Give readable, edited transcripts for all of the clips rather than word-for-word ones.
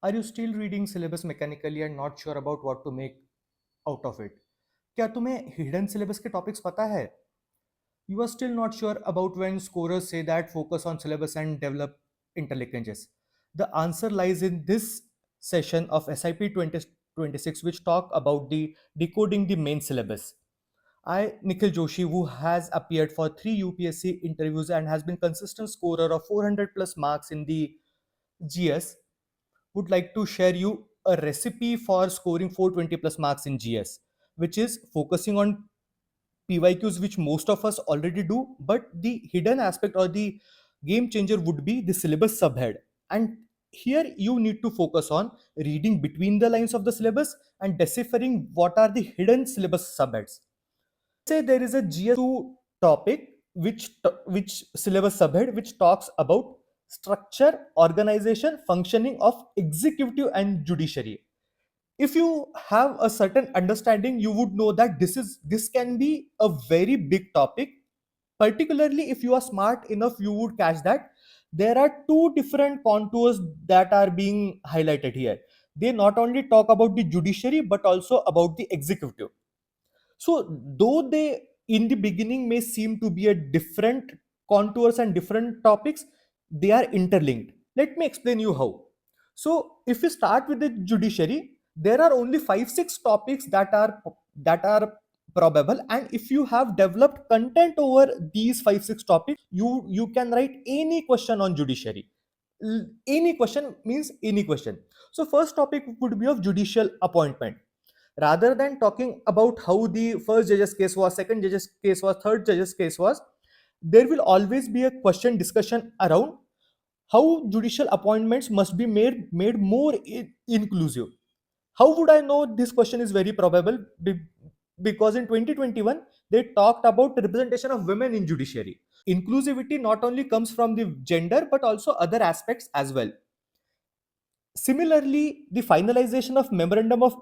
Are you still reading syllabus mechanically and not sure about what to make out of it? क्या तुम्हें hidden syllabus के topics पता है? You are still not sure about when scorers say that focus on syllabus and develop interlinkages. The answer lies in this session of SIP 2026, which talk about the decoding the main syllabus. I, Nikhil Joshi, who has appeared for 3 UPSC interviews and has been consistent scorer of 400 plus marks in the GS, would like to share you a recipe for scoring 420 plus marks in GS, which is focusing on PYQs, which most of us already do, but the hidden aspect or the game changer would be the syllabus subhead. And here you need to focus on reading between the lines of the syllabus and deciphering what are the hidden syllabus subheads. Say there is a GS2 topic which syllabus subhead which talks about structure, organization, functioning of executive and judiciary. If you have a certain understanding, you would know that this can be a very big topic. Particularly if you are smart enough, you would catch that there are two different contours that are being highlighted here. They not only talk about the judiciary but also about the executive. So though they in the beginning may seem to be a different contours and different topics, they are interlinked. Let me explain you how. So if we start with the judiciary, there are only 5 6 topics that are probable, and if you have developed content over these 5 6 topics, you can write any question on judiciary. Any question means any question. So first topic would be of judicial appointment. Rather than talking about how the first judge's case was, second judge's case was, third judge's case was, there will always be a question discussion around how judicial appointments must be made more inclusive. How would I know this question is very probable? Because in 2021 they talked about the representation of women in judiciary. Inclusivity not only comes from the gender but also other aspects as well. Similarly, the finalization of memorandum of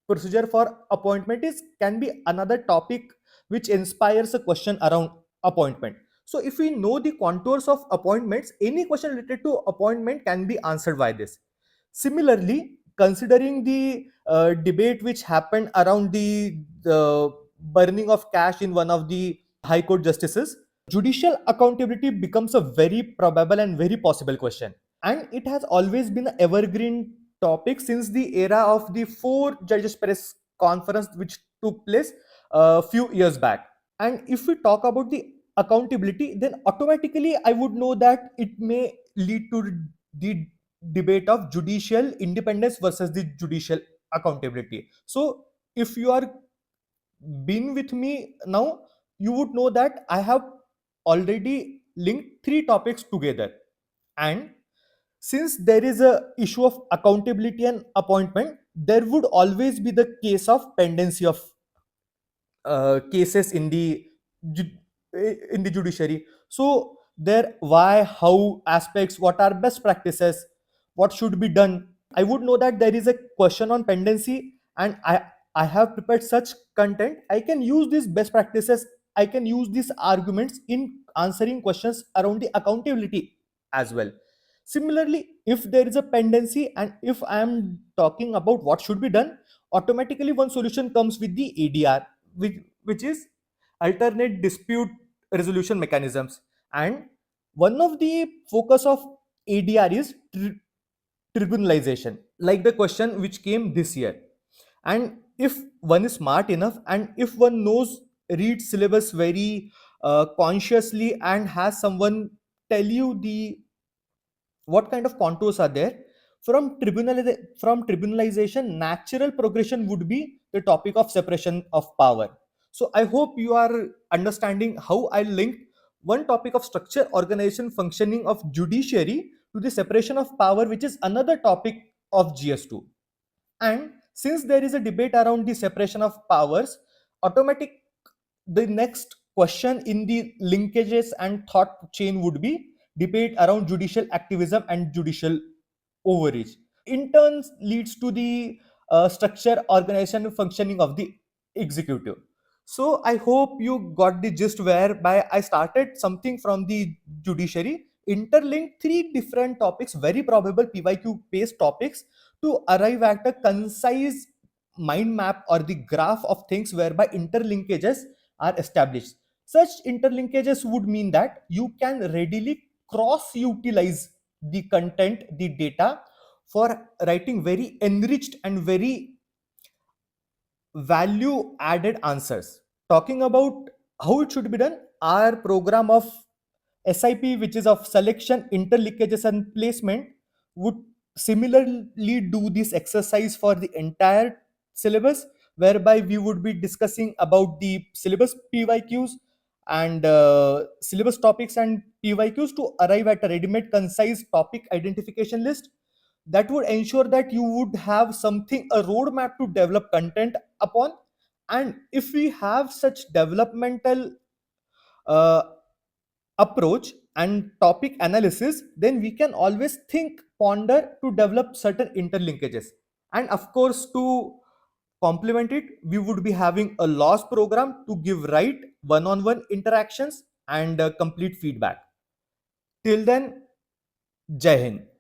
procedure for appointment is can be another topic which inspires a question around appointment. So if we know the contours of appointments, any question related to appointment can be answered by this. Similarly, considering the debate which happened around the burning of cash in one of the high court justices, judicial accountability becomes a very probable and very possible question, and it has always been an evergreen topic since the era of the four judges press conference which took place a few years back. And if we talk about the accountability, then automatically I would know that it may lead to the debate of judicial independence versus the judicial accountability. So if you are been with me now, you would know that I have already linked three topics together. And since there is a issue of accountability and appointment, there would always be the case of pendency of cases in the judiciary. So there, why, how aspects, what are best practices, what should be done. I would know that there is a question on pendency, and I have prepared such content. I can use these best practices. I can use these arguments in answering questions around the accountability as well. Similarly, if there is a pendency and if I am talking about what should be done, automatically one solution comes with the ADR, which is alternate dispute resolution mechanisms. And one of the focus of ADR is tribunalization, like the question which came this year. And if one is smart enough and if one knows read syllabus very consciously and has someone tell you the what kind of contours are there from tribunalization, natural progression would be the topic of separation of power. So I hope you are understanding how I linked one topic of structure, organization, functioning of judiciary to the separation of power, which is another topic of GS2. And since there is a debate around the separation of powers, automatic the next question in the linkages and thought chain would be debate around judicial activism and judicial overreach. In turn, leads to the structure, organization, and functioning of the executive. So I hope you got the gist whereby I started something from the judiciary interlink three different topics, very probable PYQ based topics, to arrive at a concise mind map or the graph of things whereby interlinkages are established. Such interlinkages would mean that you can readily cross utilize the content, the data, for writing very enriched and very value added answers. Talking about how it should be done, our program of SIP, which is of selection, interlinkages, and placement, would similarly do this exercise for the entire syllabus, whereby we would be discussing about the syllabus PYQs and syllabus topics and PYQs to arrive at a ready-made concise topic identification list that would ensure that you would have something, a roadmap to develop content upon. And if we have such developmental uh, approach and topic analysis, then we can always think, ponder to develop certain interlinkages. And of course, to complement it, we would be having a loss program to give right one-on-one interactions and complete feedback. Till then, Jai Hind.